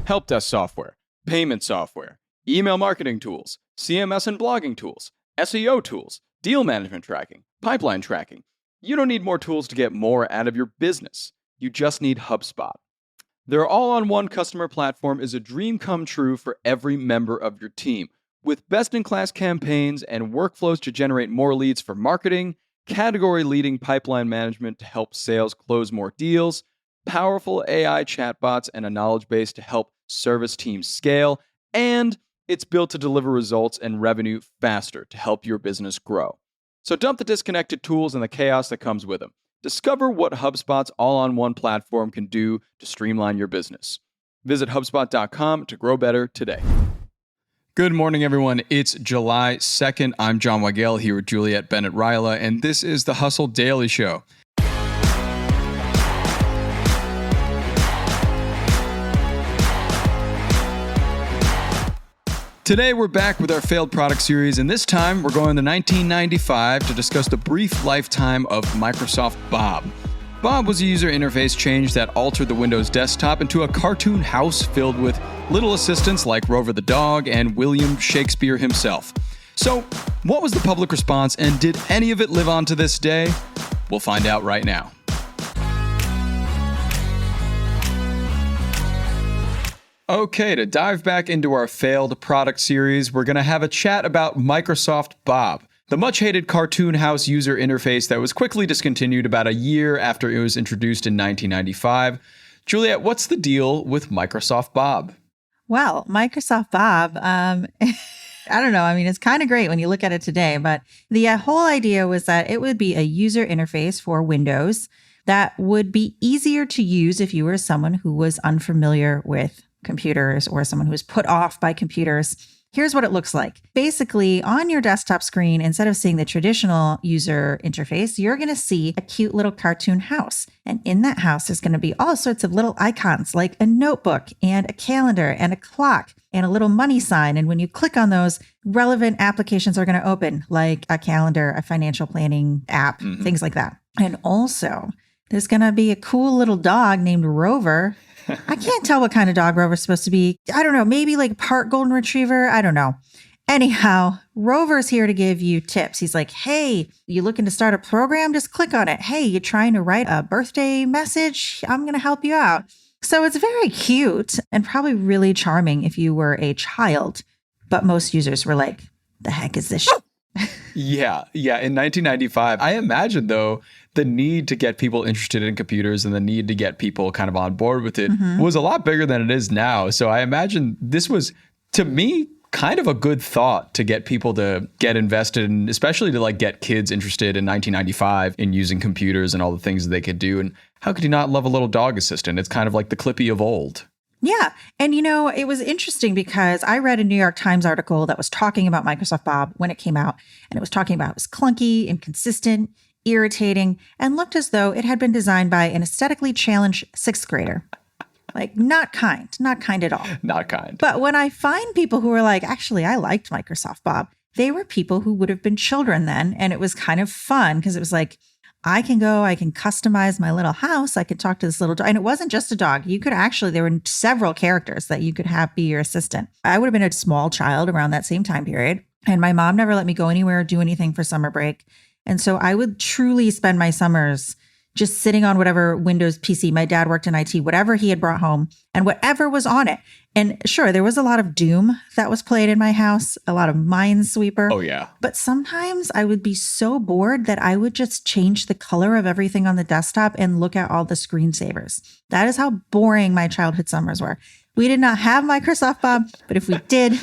help desk software, payment software, email marketing tools, CMS and blogging tools, SEO tools, deal management tracking, pipeline tracking. You don't need more tools to get more out of your business. You just need HubSpot. Their all-on-one customer platform is a dream come true for every member of your team, with best-in-class campaigns and workflows to generate more leads for marketing, category-leading pipeline management to help sales close more deals, powerful AI chatbots, and a knowledge base to help service teams scale, and it's built to deliver results and revenue faster to help your business grow. So dump the disconnected tools and the chaos that comes with them. Discover what HubSpot's all-on-one platform can do to streamline your business. Visit HubSpot.com to grow better today. Good morning, everyone. It's July 2nd. I'm John Weigell here with Juliet, Bennett, and this is the Hustle Daily Show. Today, we're back with our failed product series, and this time we're going to 1995 to discuss the brief lifetime of Microsoft Bob. Bob was a user interface change that altered the Windows desktop into a cartoon house filled with little assistants like Rover the dog and William Shakespeare himself. So, what was the public response, and did any of it live on to this day? We'll find out right now. Okay, to dive back into our failed product series, we're going to have a chat about Microsoft Bob, the much-hated cartoon house user interface that was quickly discontinued about a year after it was introduced in 1995. Juliet, what's the deal with Microsoft Bob? Well, Microsoft Bob, I don't know. I mean, it's kind of great when you look at it today, but the whole idea was that it would be a user interface for Windows that would be easier to use if you were someone who was unfamiliar with computers or someone who was put off by computers. Here's what it looks like. Basically, on your desktop screen, instead of seeing the traditional user interface, you're going to see a cute little cartoon house. And in that house, there's going to be all sorts of little icons like a notebook and a calendar and a clock and a little money sign. And when you click on those, relevant applications are going to open, like a calendar, a financial planning app, things like that. And also, there's going to be a cool little dog named Rover. I can't tell what kind of dog Rover's supposed to be. I don't know, maybe like part golden retriever. I don't know. Anyhow, Rover's here to give you tips. He's like, hey, you looking to start a program? Just click on it. Hey, you trying to write a birthday message? I'm going to help you out. So it's very cute and probably really charming if you were a child. But most users were like, the heck is this shit? Yeah. In 1995, I imagine, though, the need to get people interested in computers and the need to get people kind of on board with it was a lot bigger than it is now. So I imagine this was, to me, kind of a good thought to get people to get invested in, especially to like get kids interested in 1995 in using computers and all the things that they could do. And how could you not love a little dog assistant? It's kind of like the Clippy of old. Yeah. And, you know, it was interesting because I read a New York Times article that was talking about Microsoft Bob when it came out. And it was talking about it was clunky, inconsistent, irritating, and looked as though it had been designed by an aesthetically challenged sixth grader. Like, not kind at all. Not kind. But when I find people who are like, actually, I liked Microsoft Bob, they were people who would have been children then. And it was kind of fun because it was like, I can customize my little house. I could talk to this little dog. And it wasn't just a dog. You could actually, there were several characters that you could have be your assistant. I would have been a small child around that same time period. And my mom never let me go anywhere or do anything for summer break. And so I would truly spend my summers just sitting on whatever Windows PC. My dad worked in IT, whatever he had brought home and whatever was on it. And sure, there was a lot of Doom that was played in my house, a lot of Minesweeper. Oh, yeah. But sometimes I would be so bored that I would just change the color of everything on the desktop and look at all the screensavers. That is how boring my childhood summers were. We did not have Microsoft Bob, but if we did,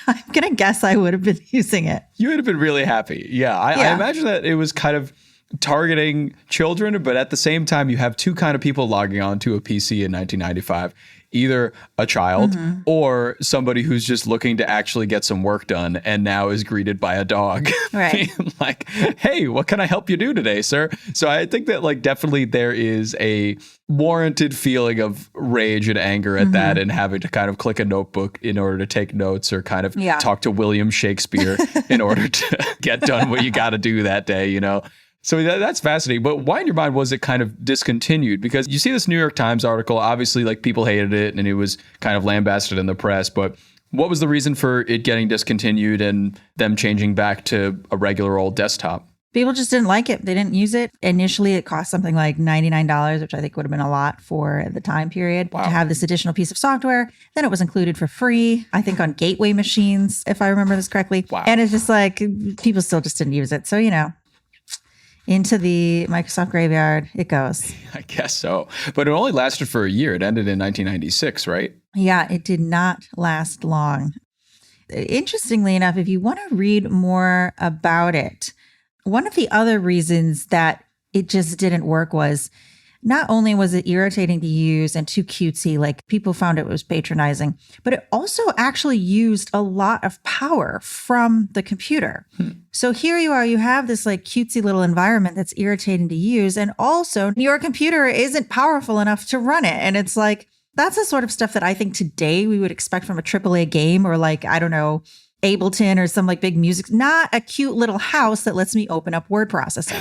I'm going to guess I would have been using it. You would have been really happy. Yeah. I imagine that it was kind of targeting children, but at the same time, you have two kind of people logging on to a PC in 1995. Either a child or somebody who's just looking to actually get some work done and now is greeted by a dog. Right. Like, hey, what can I help you do today, sir? So I think that like definitely there is a warranted feeling of rage and anger at that and having to kind of click a notebook in order to take notes or kind of talk to William Shakespeare in order to get done what you got to do that day, you know? So that's fascinating. But why in your mind was it kind of discontinued? Because you see this New York Times article, obviously like people hated it and it was kind of lambasted in the press. But what was the reason for it getting discontinued and them changing back to a regular old desktop? People just didn't like it. They didn't use it. Initially, it cost something like $99, which I think would have been a lot for the time period to have this additional piece of software. Then it was included for free, I think on gateway machines, if I remember this correctly. Wow. And it's just like people still just didn't use it. So, into the Microsoft graveyard it goes. I guess so. But it only lasted for a year. It ended in 1996, right? Yeah, it did not last long. Interestingly enough, if you want to read more about it, one of the other reasons that it just didn't work was not only was it irritating to use and too cutesy, like people found it was patronizing, but it also actually used a lot of power from the computer. So here you are, you have this like cutesy little environment that's irritating to use. And also your computer isn't powerful enough to run it. And it's like, that's the sort of stuff that I think today we would expect from a AAA game or like, I don't know, Ableton or some like big music, not a cute little house that lets me open up word processor.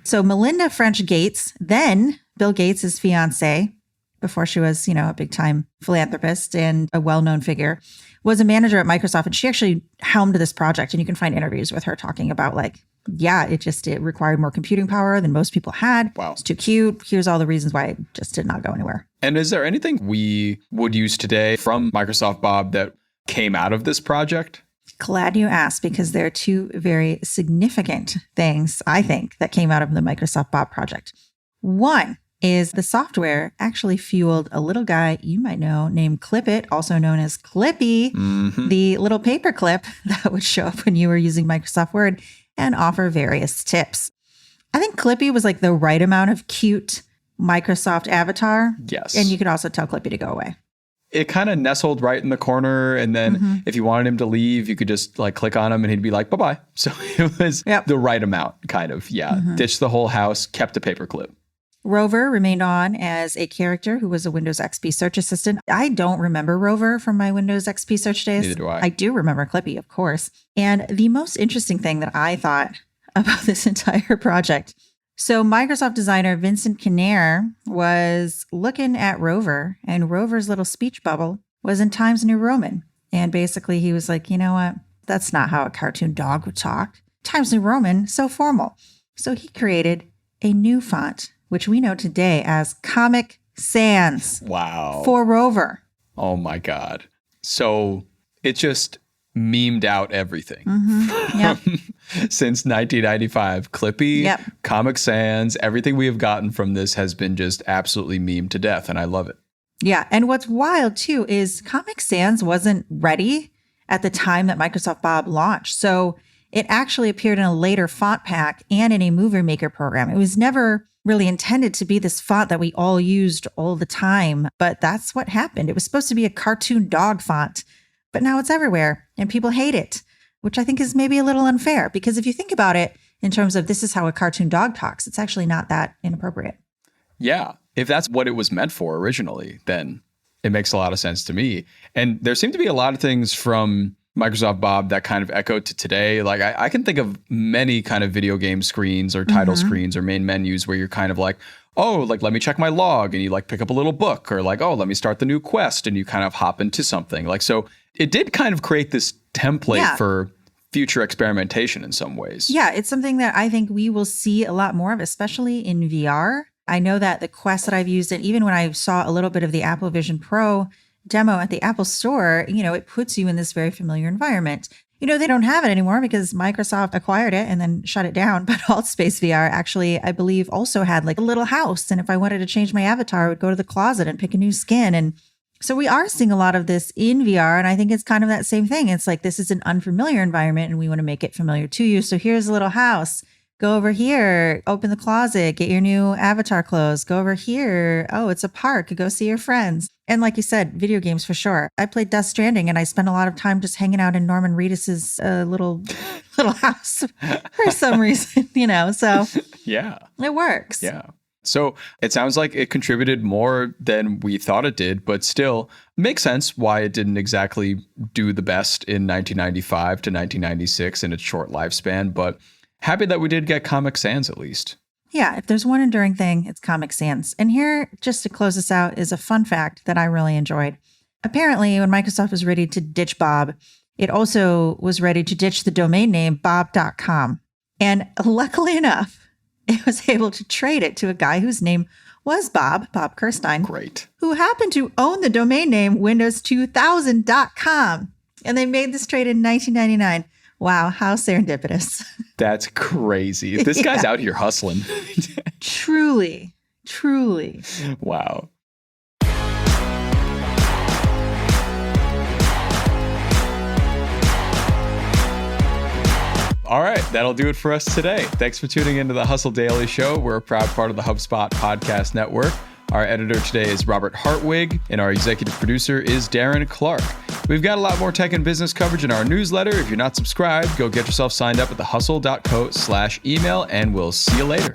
So Melinda French Gates, then Bill Gates' fiance, before she was, a big time philanthropist and a well-known figure, was a manager at Microsoft. And she actually helmed this project. And you can find interviews with her talking about like, it required more computing power than most people had. Wow. It's too cute. Here's all the reasons why it just did not go anywhere. And is there anything we would use today from Microsoft, Bob, that came out of this project? Glad you asked, because there are two very significant things, I think, that came out of the Microsoft Bob project. One is the software actually fueled a little guy you might know named Clip-It, also known as Clippy, the little paper clip that would show up when you were using Microsoft Word and offer various tips. I think Clippy was like the right amount of cute Microsoft avatar. Yes. And you could also tell Clippy to go away. It kind of nestled right in the corner. And then if you wanted him to leave, you could just like click on him and he'd be like, bye-bye. So it was the right amount, kind of. Yeah. Ditched the whole house, kept a paperclip. Rover remained on as a character who was a Windows XP search assistant. I don't remember Rover from my Windows XP search days. Neither do I. I do remember Clippy, of course. And the most interesting thing that I thought about this entire project. So Microsoft designer Vincent Kinnair was looking at Rover, and Rover's little speech bubble was in Times New Roman. And basically he was like, you know what? That's not how a cartoon dog would talk. Times New Roman, so formal. So he created a new font, which we know today as Comic Sans. Wow. For Rover. Oh my God. So it just memed out everything. Yep. Since 1995, Clippy, Comic Sans, everything we have gotten from this has been just absolutely memed to death, and I love it. Yeah, and what's wild too is Comic Sans wasn't ready at the time that Microsoft Bob launched. So it actually appeared in a later font pack and in a Movie Maker program. It was never really intended to be this font that we all used all the time, but that's what happened. It was supposed to be a cartoon dog font, but now it's everywhere and people hate it, which I think is maybe a little unfair, because if you think about it in terms of this is how a cartoon dog talks, it's actually not that inappropriate. Yeah. If that's what it was meant for originally, then it makes a lot of sense to me. And there seem to be a lot of things from Microsoft Bob that kind of echoed to today. Like I can think of many kind of video game screens or title screens or main menus where you're kind of like, oh, like, let me check my log. And you like pick up a little book, or like, oh, let me start the new quest. And you kind of hop into something like, so it did kind of create this template for future experimentation in some ways. Yeah, it's something that I think we will see a lot more of, especially in VR. I know that the Quest that I've used, and even when I saw a little bit of the Apple Vision Pro demo at the Apple Store, it puts you in this very familiar environment. They don't have it anymore because Microsoft acquired it and then shut it down. But Altspace VR actually, I believe, also had like a little house. And if I wanted to change my avatar, I would go to the closet and pick a new skin. And so we are seeing a lot of this in VR. And I think it's kind of that same thing. It's like, this is an unfamiliar environment and we want to make it familiar to you. So here's a little house. Go over here, open the closet, get your new avatar clothes. Go over here. Oh, it's a park. Go see your friends. And like you said, video games for sure. I played Death Stranding and I spent a lot of time just hanging out in Norman Reedus's little house for some reason, so yeah, it works. Yeah. So it sounds like it contributed more than we thought it did, but still makes sense why it didn't exactly do the best in 1995 to 1996 in its short lifespan. But happy that we did get Comic Sans at least. Yeah, if there's one enduring thing, it's Comic Sans. And here, just to close us out, is a fun fact that I really enjoyed. Apparently, when Microsoft was ready to ditch Bob, it also was ready to ditch the domain name bob.com. And luckily enough, it was able to trade it to a guy whose name was Bob Kirstein. Great. Who happened to own the domain name windows2000.com. And they made this trade in 1999. Wow, how serendipitous. That's crazy. This guy's out here hustling. Truly. Wow. All right, that'll do it for us today. Thanks for tuning into the Hustle Daily Show. We're a proud part of the HubSpot Podcast Network. Our editor today is Robert Hartwig, and our executive producer is Darren Clark. We've got a lot more tech and business coverage in our newsletter. If you're not subscribed, go get yourself signed up at thehustle.co/email, and we'll see you later.